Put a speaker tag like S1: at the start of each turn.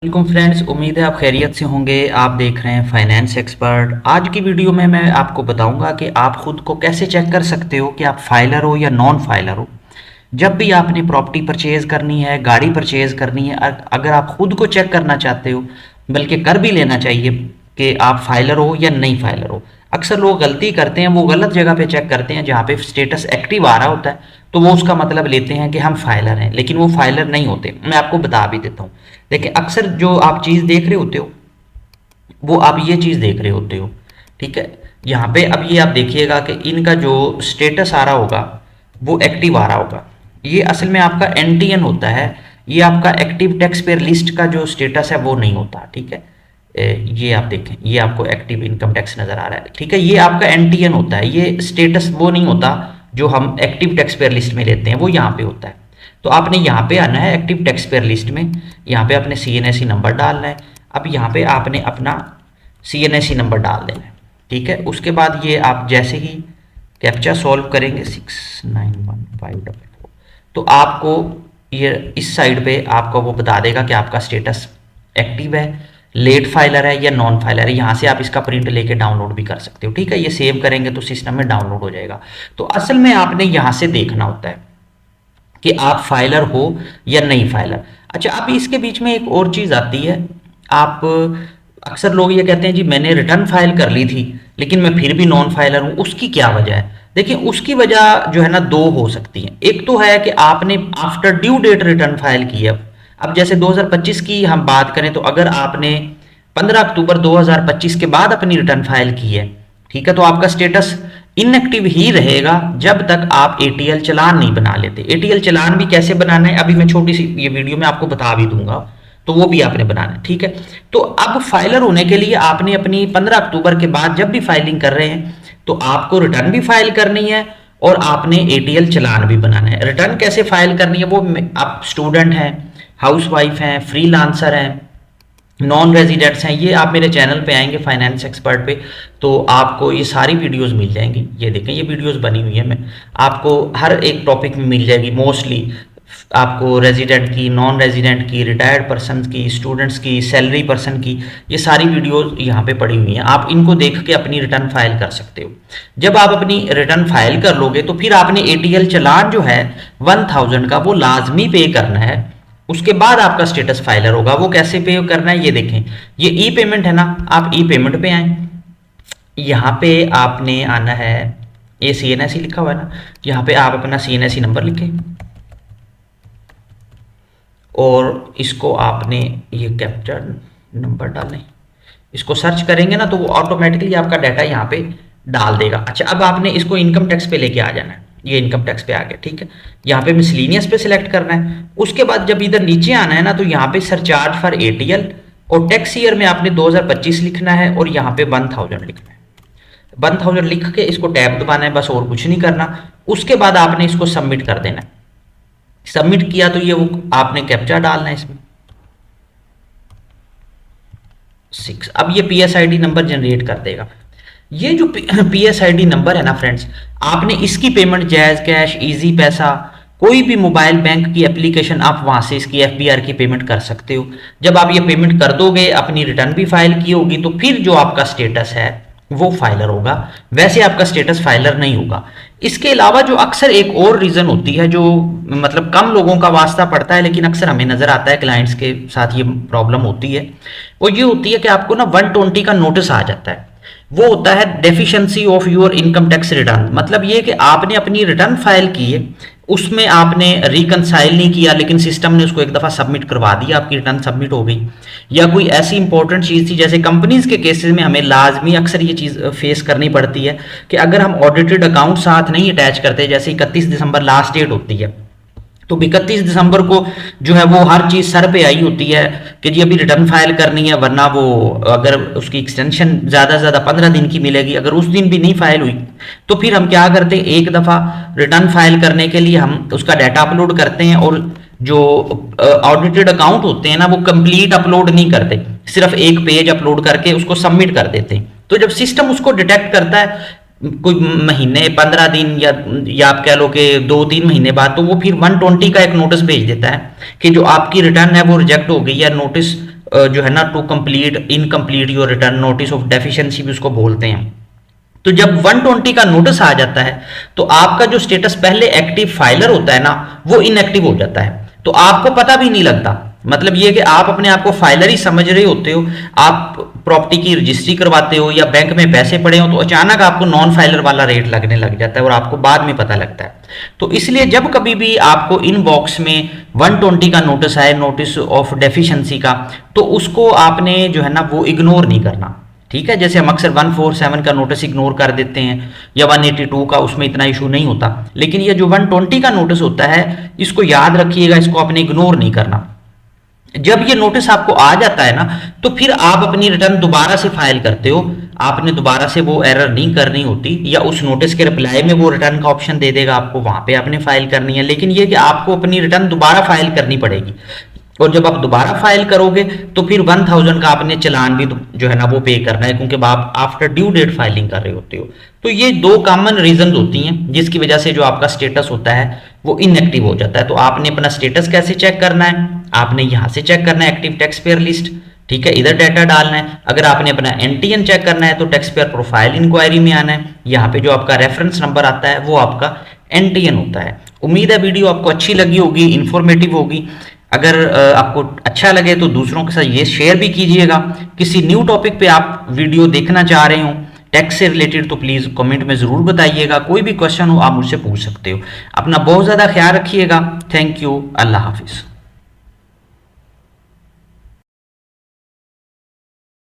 S1: Welcome friends, उम्मीद है आप खैरियत से होंगे। आप देख रहे हैं फाइनेंस एक्सपर्ट। आज की वीडियो में मैं आपको बताऊंगा कि आप खुद को कैसे चेक कर सकते हो कि आप फाइलर हो या नॉन फाइलर हो। जब भी आपने प्रॉपर्टी परचेज करनी है, गाड़ी परचेज करनी है, अगर आप खुद को चेक करना चाहते हो, बल्कि कर भी लेना चाहिए कि आप फाइलर हो या नहीं फाइलर हो। अक्सर लोग गलती करते हैं, वो गलत जगह पे चेक करते हैं जहाँ पे स्टेटस एक्टिव आ रहा होता है, तो वो उसका मतलब लेते हैं कि हम फाइलर हैं, लेकिन वो फाइलर नहीं होते। मैं आपको बता भी देता हूँ। देखिए, अक्सर जो आप चीज़ देख रहे होते हो, वो आप ये चीज़ देख रहे होते हो, ठीक है। यहाँ पे अब ये आप देखिएगा कि इनका जो स्टेटस आ रहा होगा वो एक्टिव आ रहा होगा। ये असल में आपका एनटीएन होता है। ये आपका एक्टिव टैक्स पेयर लिस्ट का जो स्टेटस है वो नहीं होता, ठीक है। ये आप देखें, ये आपको एक्टिव इनकम टैक्स नज़र आ रहा है, ठीक है। ये आपका एनटीएन होता है। ये स्टेटस वो नहीं होता जो हम एक्टिव टैक्स पेयर लिस्ट में लेते हैं, वो यहाँ पे होता है। तो आपने यहाँ पे आना है एक्टिव टैक्स पेयर लिस्ट में। यहाँ पे अपने CNSE नंबर डालना है। अब यहाँ पे आपने अपना CNSE नंबर डाल देना है, ठीक है। उसके बाद ये आप जैसे ही कैप्चा सॉल्व करेंगे 691544, तो आपको ये इस साइड पे आपका वो बता देगा कि आपका स्टेटस एक्टिव है, लेट फाइलर है या नॉन फाइलर है। यहाँ से आप इसका प्रिंट लेके डाउनलोड भी कर सकते हो, ठीक है। ये सेव करेंगे तो सिस्टम में डाउनलोड हो जाएगा। तो असल में आपने यहाँ से देखना होता है कि आप फाइलर हो या नहीं फाइलर। अच्छा, अब इसके बीच में एक और चीज़ आती है। आप अक्सर लोग ये कहते हैं जी मैंने रिटर्न फाइल कर ली थी लेकिन मैं फिर भी नॉन फाइलर हूँ, उसकी क्या वजह है? देखिए, उसकी वजह जो है ना, दो हो सकती है। एक तो है कि आपने after due date return file की है। अब जैसे 2025 की हम बात करें तो अगर आपने 15 अक्टूबर 2025 के बाद अपनी रिटर्न फाइल की है, ठीक है, तो आपका स्टेटस इनएक्टिव ही रहेगा जब तक आप ATL चालान नहीं बना लेते। ATL चालान भी कैसे बनाना है अभी मैं छोटी सी ये वीडियो में आपको बता भी दूंगा, तो वो भी आपने बनाना है, ठीक है। तो अब फाइलर होने के लिए आपने अपनी 15 अक्टूबर के बाद जब भी फाइलिंग कर रहे हैं तो आपको रिटर्न भी फाइल करनी है और आपने ATL चालान भी बनाना है। रिटर्न कैसे फाइल करनी है, वो आप स्टूडेंट हैं, हाउसवाइफ हैं, फ्रीलांसर हैं, नॉन रेजिडेंट्स हैं, ये आप मेरे चैनल पे आएंगे फाइनेंस एक्सपर्ट पे, तो आपको ये सारी वीडियोस मिल जाएंगी। ये देखें, ये वीडियोस बनी हुई है, मैं आपको हर एक टॉपिक में मिल जाएगी। मोस्टली आपको रेजिडेंट की, नॉन रेजिडेंट की, रिटायर्ड पर्सन की, स्टूडेंट्स की, सैलरी पर्सन की, ये सारी वीडियोस यहाँ पे पड़ी हुई हैं। आप इनको देख के अपनी रिटर्न फाइल कर सकते हो। जब आप अपनी रिटर्न फाइल कर लोगे तो फिर आपने ATL चालान जो है 1000 का वो लाजमी पे करना है। उसके बाद आपका स्टेटस फाइलर होगा। वो कैसे पे करना है ये देखें, ये ई पेमेंट है ना, आप ई पेमेंट पे आए, यहाँ पे आपने आना है, ये CNSE लिखा हुआ है ना, यहाँ पे आप अपना CNSE नंबर लिखें और इसको आपने ये कैप्चर नंबर डालें। इसको सर्च करेंगे ना तो वो ऑटोमेटिकली आपका डाटा यहाँ पे डाल देगा। अच्छा, अब आपने इसको इनकम टैक्स पे लेके आ जाना है। ये इनकम टैक्स पे आ गया, ठीक है। यहाँ पे मिसलिनियस पे सिलेक्ट करना है। उसके बाद जब इधर नीचे आना है ना तो यहाँ पे सरचार्ज फॉर ATL और टैक्स ईयर में आपने 2025 लिखना है और यहाँ पे 1000 लिखना है। 1000 लिख के इसको टैब दबाना है, बस और कुछ नहीं करना। उसके बाद आपने इसको सबमिट कर देना है। सबमिट किया तो ये वो आपने कैप्चा डालना है इसमें 6। अब ये PSID नंबर जनरेट कर देगा। ये जो PSID नंबर है ना फ्रेंड्स, आपने इसकी पेमेंट जैज़ कैश, इजी पैसा, कोई भी मोबाइल बैंक की एप्लीकेशन, आप वहां से इसकी FBR की पेमेंट कर सकते हो। जब आप ये पेमेंट कर दोगे, अपनी रिटर्न भी फाइल की होगी, तो फिर जो आपका स्टेटस है वो फाइलर होगा। वैसे आपका स्टेटस फाइलर नहीं होगा। इसके अलावा जो अक्सर एक और रीजन होती है, जो मतलब कम लोगों का वास्ता पड़ता है लेकिन अक्सर हमें नजर आता है, क्लाइंट्स के साथ ये प्रॉब्लम होती है, वो ये होती है कि आपको ना 120 का नोटिस आ जाता है। वो होता है deficiency of your income tax return. मतलब ये कि आपने अपनी रिटर्न फाइल की है, उसमें आपने रिकंसाइल नहीं किया लेकिन सिस्टम ने उसको एक दफ़ा सबमिट करवा दिया, आपकी रिटर्न सबमिट हो गई। या कोई ऐसी इंपॉर्टेंट चीज़ थी, जैसे कंपनीज के केसेस में हमें लाजमी अक्सर ये चीज़ फेस करनी पड़ती है कि अगर हम ऑडिटेड अकाउंट साथ नहीं अटैच करते, जैसे 31 दिसंबर लास्ट डेट होती है, तो 31 दिसंबर को जो है वो हर चीज़ सर पे आई होती है कि जी अभी रिटर्न फाइल करनी है, वरना वो अगर उसकी एक्सटेंशन ज़्यादा से ज़्यादा 15 दिन की मिलेगी। अगर उस दिन भी नहीं फाइल हुई तो फिर हम क्या करते हैं, एक दफ़ा रिटर्न फाइल करने के लिए हम उसका डाटा अपलोड करते हैं और जो ऑडिटेड अकाउंट होते हैं ना वो कंप्लीट अपलोड नहीं करते, सिर्फ एक पेज अपलोड करके उसको सबमिट कर देते हैं। तो जब सिस्टम उसको डिटेक्ट करता है कोई महीने 15 दिन या आप कह लो कि 2-3 महीने बाद, तो वो फिर 120 का एक नोटिस भेज देता है कि जो आपकी रिटर्न है वो रिजेक्ट हो गई है, नोटिस जो है ना to complete incomplete your return, notice of deficiency भी उसको बोलते हैं। तो जब 120 का नोटिस आ जाता है तो आपका जो स्टेटस पहले एक्टिव फाइलर होता है ना वो इनएक्टिव हो जाता है, तो आपको पता भी नहीं लगता। मतलब ये कि आप अपने आप को फाइलर ही समझ रहे होते हो, आप प्रॉपर्टी की रजिस्ट्री करवाते हो या बैंक में पैसे पड़े हो तो अचानक आपको नॉन फाइलर वाला रेट लगने लग जाता है और आपको बाद में पता लगता है। तो इसलिए जब कभी भी आपको इनबॉक्स में 120 का नोटिस आए, नोटिस ऑफ डेफिशिएंसी का, तो उसको आपने जो है ना वो इग्नोर नहीं करना। ठीक है, जैसे हम अक्सर 147 का नोटिस इग्नोर कर देते हैं या 182 का, उसमें इतना इशू नहीं होता, लेकिन ये जो 120 का नोटिस होता है इसको याद रखिएगा, इसको आपने इग्नोर नहीं करना। जब ये नोटिस आपको आ जाता है ना तो फिर आप अपनी रिटर्न दोबारा से फाइल करते हो, आपने दोबारा से वो एरर नहीं करनी होती, या उस नोटिस के रिप्लाई में वो रिटर्न का ऑप्शन दे देगा आपको, वहां पे आपने फाइल करनी है। लेकिन ये कि आपको अपनी रिटर्न दोबारा फाइल करनी पड़ेगी, और जब आप दोबारा फाइल करोगे तो फिर 1000 का आपने चालान भी जो है ना वो पे करना है, क्योंकि आप आफ्टर ड्यू डेट फाइलिंग कर रहे होते हो। तो ये दो कॉमन रीजन होती हैं जिसकी वजह से जो आपका स्टेटस होता है वो इनएक्टिव हो जाता है। तो आपने अपना स्टेटस कैसे चेक करना है, आपने यहां से चेक करना है एक्टिव टैक्स पेयर लिस्ट, ठीक है, इधर डाटा डालना है। अगर आपने अपना एनटीएन चेक करना है तो टैक्स पेयर प्रोफाइल इंक्वायरी में आना है, यहाँ पे जो आपका रेफरेंस नंबर आता है वो आपका एनटीएन होता है। उम्मीद है वीडियो आपको अच्छी लगी होगी, इंफॉर्मेटिव होगी। अगर आपको अच्छा लगे तो दूसरों के साथ ये शेयर भी कीजिएगा। किसी न्यू टॉपिक पे आप वीडियो देखना चाह रहे हो टैक्स से रिलेटेड तो प्लीज़ कमेंट में ज़रूर बताइएगा। कोई भी क्वेश्चन हो आप मुझसे पूछ सकते हो। अपना बहुत ज़्यादा ख्याल रखिएगा। Thank you. अल्लाह हाफिज़।